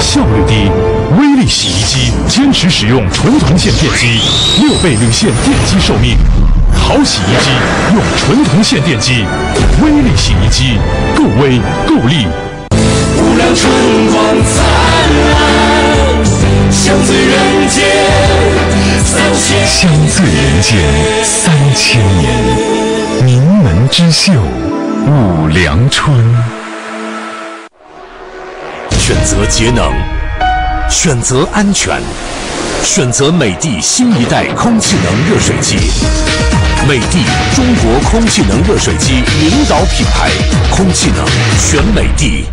效率低。威力洗衣机坚持使用纯铜线电机，6倍领先电机寿命。好洗衣机用纯铜线电机，威力洗衣机，够威够力。无量春光灿烂，香醉人间3000。香醉人间3000年，名门之秀，五粮春。选择节能，选择安全，选择美的新一代空气能热水机。美的中国空气能热水机领导品牌，空气能全美的。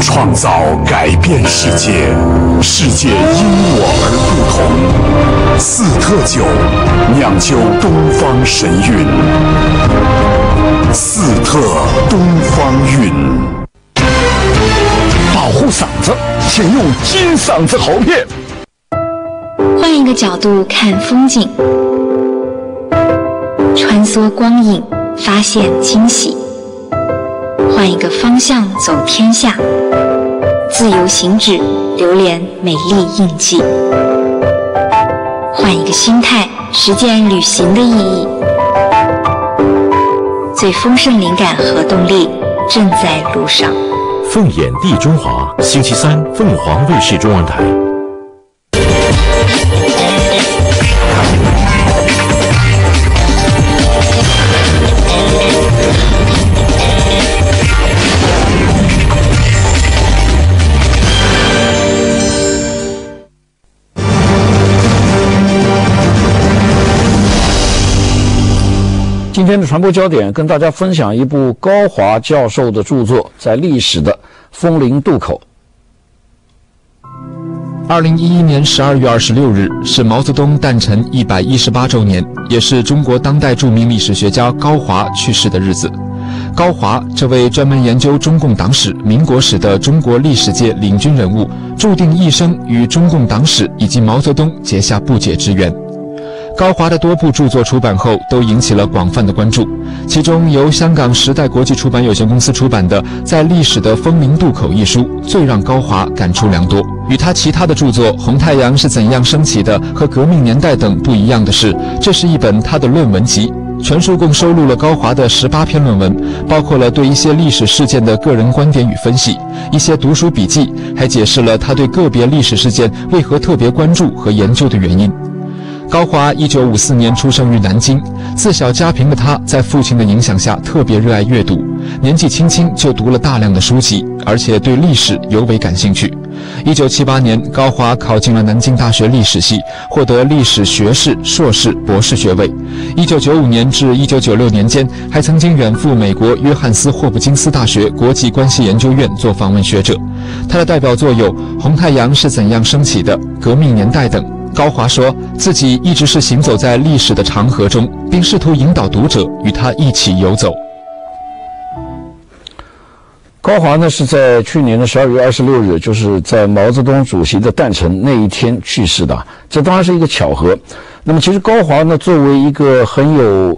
创造改变世界，世界因我而不同。4特酒酿就东方神韵，4特东方韵。保护嗓子，请用金嗓子喉片。换一个角度看风景，穿梭光影，发现惊喜。换一个方向走天下，自由行止，留连美丽印记。换一个心态，实践旅行的意义。最丰盛灵感和动力正在路上。凤眼地中华，星期三，凤凰卫视中文台。今天的传播焦点，跟大家分享一部高华教授的著作，在历史的风陵渡口。2011年12月26日是毛泽东诞辰118周年，也是中国当代著名历史学家高华去世的日子。高华这位专门研究中共党史、民国史的中国历史界领军人物，注定一生与中共党史以及毛泽东结下不解之缘。高华的多部著作出版后都引起了广泛的关注，其中由香港时代国际出版有限公司出版的《在历史的风陵渡口》一书最让高华感触良多。与他其他的著作《红太阳是怎样升起的》和《革命年代》等不一样的是，这是一本他的论文集，全书共收录了高华的18篇论文，包括了对一些历史事件的个人观点与分析，一些读书笔记，还解释了他对个别历史事件为何特别关注和研究的原因。高华1954年出生于南京，自小家贫的他在父亲的影响下特别热爱阅读，年纪轻轻就读了大量的书籍，而且对历史尤为感兴趣。1978年，高华考进了南京大学历史系，获得历史学士、硕士、博士学位。1995年至1996年间，还曾经远赴美国约翰斯霍普金斯大学国际关系研究院做访问学者。他的代表作有《红太阳是怎样升起的》《革命年代》等。高华说自己一直是行走在历史的长河中，并试图引导读者与他一起游走。高华呢是在去年的12月26日，就是在毛泽东主席的诞辰那一天去世的，这当然是一个巧合。那么其实高华呢作为一个很有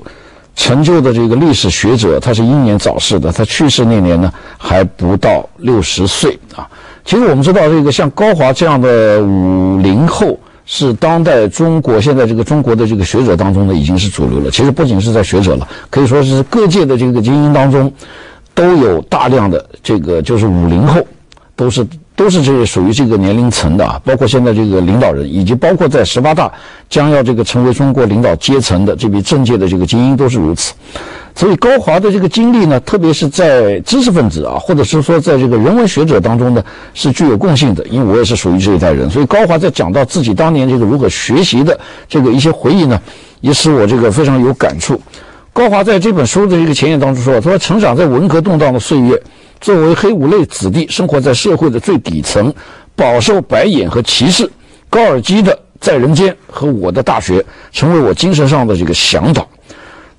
成就的这个历史学者，他是英年早逝的，他去世那年呢还不到60岁啊。其实我们知道，这个像高华这样的50后，是当代中国现在这个中国的这个学者当中呢，已经是主流了。其实不仅是在学者了，可以说是各界的这个精英当中，都有大量的这个就是50后，都是这个属于这个年龄层的啊。包括现在这个领导人，以及包括在18大将要这个成为中国领导阶层的这批政界的这个精英都是如此。所以高华的这个经历呢，特别是在知识分子啊，或者是说在这个人文学者当中呢，是具有共性的。因为我也是属于这一代人，所以高华在讲到自己当年这个如何学习的这个一些回忆呢，也使我这个非常有感触。高华在这本书的这个前言当中说，他说成长在文革动荡的岁月，作为黑五类子弟，生活在社会的最底层，饱受白眼和歧视。高尔基的《在人间》和我的大学成为我精神上的这个向导。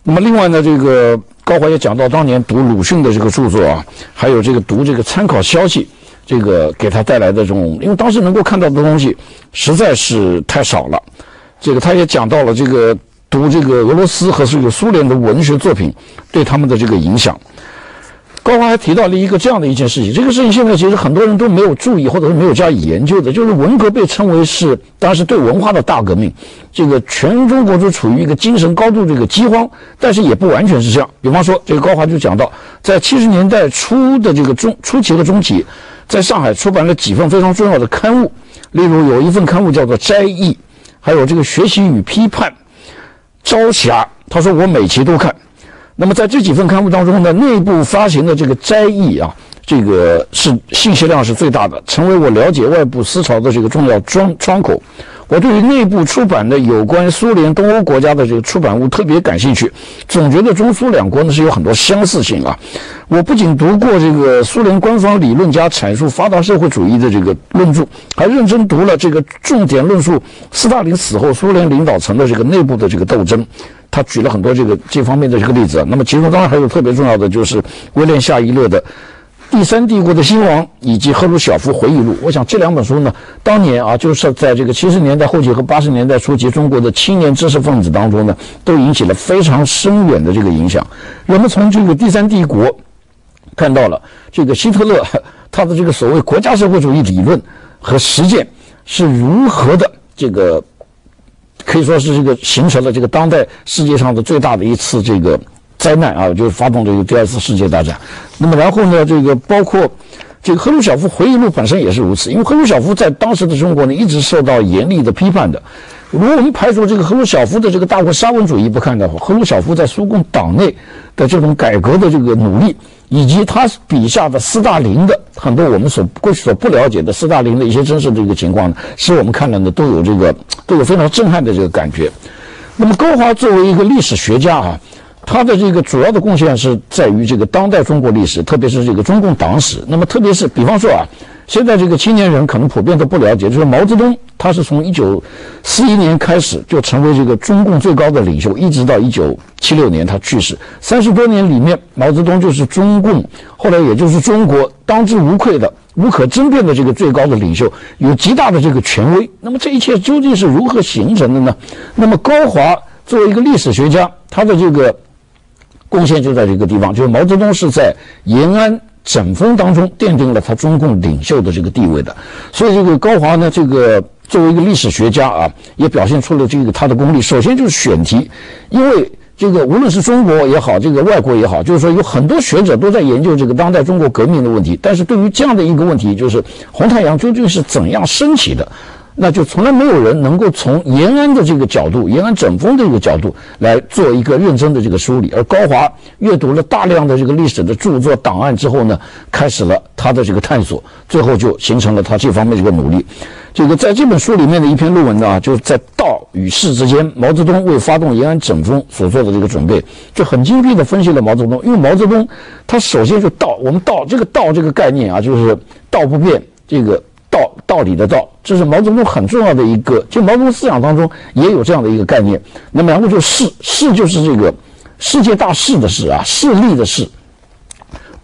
那么另外呢，这个高华也讲到当年读鲁迅的这个著作啊，还有这个读这个参考消息，这个给他带来的这种，因为当时能够看到的东西实在是太少了。这个他也讲到了这个读这个俄罗斯和这个苏联的文学作品对他们的这个影响。高华还提到了一个这样的一件事情，这个事情现在其实很多人都没有注意或者是没有加以研究的，就是文革被称为是当时对文化的大革命，这个全中国都处于一个精神高度这个饥荒，但是也不完全是这样。比方说，这个高华就讲到，在70年代初的这个初期和中期，在上海出版了几份非常重要的刊物，例如有一份刊物叫做《斋意》，还有这个《学习与批判》、《朝霞》，他说我每期都看。那么在这几份刊物当中呢，内部发行的这个斋意啊，这个是信息量是最大的，成为我了解外部思潮的这个重要窗口。我对于内部出版的有关苏联东欧国家的这个出版物特别感兴趣，总觉得中苏两国呢是有很多相似性啊。我不仅读过这个苏联官方理论家阐述发达社会主义的这个论著，还认真读了这个重点论述斯大林死后苏联领导层的这个内部的这个斗争。他举了很多这方面的这个例子，那么其中当然还有特别重要的就是威廉夏伊勒的《第三帝国的兴亡》以及赫鲁晓夫回忆录。我想这两本书呢，当年啊，就是在这个70年代后期和80年代初期中国的青年知识分子当中呢，都引起了非常深远的这个影响。人们从这个第三帝国看到了这个希特勒他的这个所谓国家社会主义理论和实践是如何的这个。可以说是这个形成了这个当代世界上的最大的一次这个灾难啊，就是发动这个第2次世界大战。那么然后呢，这个包括这个赫鲁晓夫回忆录本身也是如此，因为赫鲁晓夫在当时的中国呢一直受到严厉的批判的。如果我们排除这个赫鲁晓夫的这个大国沙文主义不看的话，赫鲁晓夫在苏共党内的这种改革的这个努力，以及他笔下的斯大林的很多我们过去所不了解的斯大林的一些真实的这个情况呢，使我们看了呢都有非常震撼的这个感觉。那么高华作为一个历史学家啊，他的这个主要的贡献是在于这个当代中国历史，特别是这个中共党史。那么特别是比方说啊，现在这个青年人可能普遍都不了解，就是毛泽东他是从1941年开始就成为这个中共最高的领袖，一直到1976年他去世，30多年里面，毛泽东就是中共后来也就是中国当之无愧的无可争辩的这个最高的领袖，有极大的这个权威。那么这一切究竟是如何形成的呢？那么高华作为一个历史学家，他的这个贡献就在这个地方，就是毛泽东是在延安整风当中奠定了他中共领袖的这个地位的。所以这个高华呢，这个作为一个历史学家啊，也表现出了这个他的功力。首先就是选题，因为这个无论是中国也好，这个外国也好，就是说有很多学者都在研究这个当代中国革命的问题，但是对于这样的一个问题，就是红太阳究竟是怎样升起的，那就从来没有人能够从延安的这个角度，延安整风的这个角度来做一个认真的这个梳理。而高华阅读了大量的这个历史的著作档案之后呢，开始了他的这个探索，最后就形成了他这方面这个努力。这个在这本书里面的一篇论文呢，就是在道与势之间，毛泽东为发动延安整风所做的这个准备，就很精辟的分析了毛泽东。因为毛泽东他首先就道，我们道这个概念啊，就是道不变，这个道理的道，这是毛泽东很重要的一个，就毛泽东思想当中也有这样的一个概念。那么然后就势就是这个世界大势的势啊，势力的势。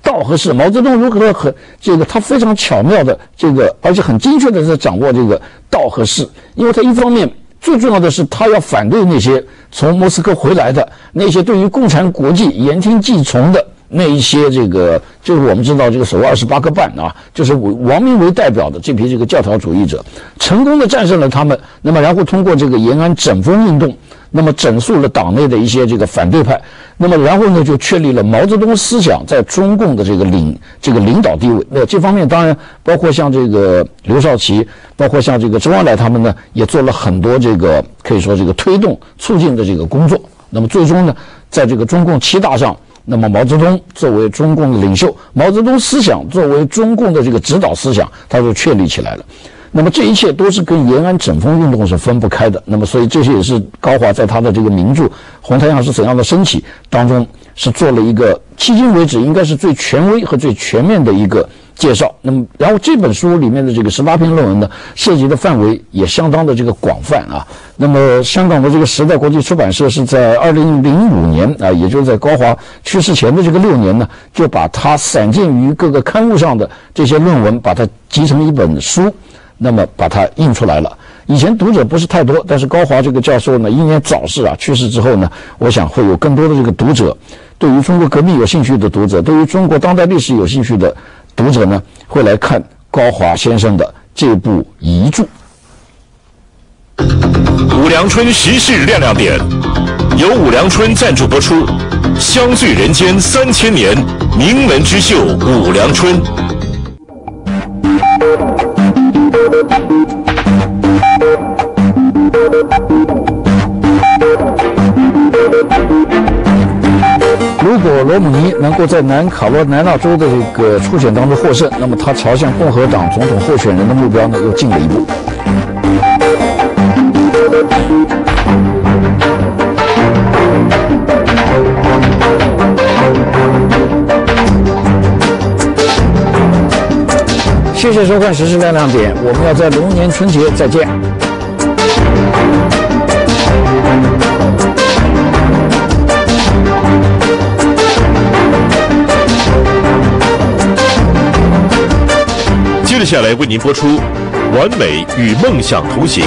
道和势，毛泽东如何和这个他非常巧妙的这个，而且很精确的在掌握这个道和势。因为他一方面最重要的是他要反对那些从莫斯科回来的那些对于共产国际言听计从的那一些这个，就是我们知道这个所谓28个半啊，就是王明为代表的这批这个教条主义者，成功的战胜了他们。那么然后通过这个延安整风运动，那么整肃了党内的一些这个反对派，那么然后呢就确立了毛泽东思想在中共的这个领导地位。那这方面当然包括像这个刘少奇，包括像这个周恩来他们呢，也做了很多这个可以说这个推动促进的这个工作。那么最终呢，在这个中共7大上，那么毛泽东作为中共的领袖，毛泽东思想作为中共的这个指导思想，他就确立起来了。那么这一切都是跟延安整风运动是分不开的。那么所以这些也是高华在他的这个名著《红太阳是怎样的升起》当中是做了一个迄今为止应该是最权威和最全面的一个介绍。那么然后这本书里面的这个18篇论文呢，涉及的范围也相当的这个广泛啊。那么香港的这个时代国际出版社是在2005年啊，也就是在高华去世前的这个6年呢，就把它散见于各个刊物上的这些论文把它集成一本书，那么把它印出来了。以前读者不是太多，但是高华这个教授呢，英年早逝啊，去世之后呢，我想会有更多的这个读者，对于中国革命有兴趣的读者，对于中国当代历史有兴趣的读者呢，会来看高华先生的这部遗著。五粮春时事亮亮点，由五粮春赞助播出。相聚人间3000年，名门之秀五粮春。如果罗姆尼能够在南卡罗来纳州的这个初选当中获胜，那么他朝向共和党总统候选人的目标呢又近了一步。谢谢收看《时事亮亮点》，我们要在龙年春节再见。接着下来为您播出《完美与梦想同行》。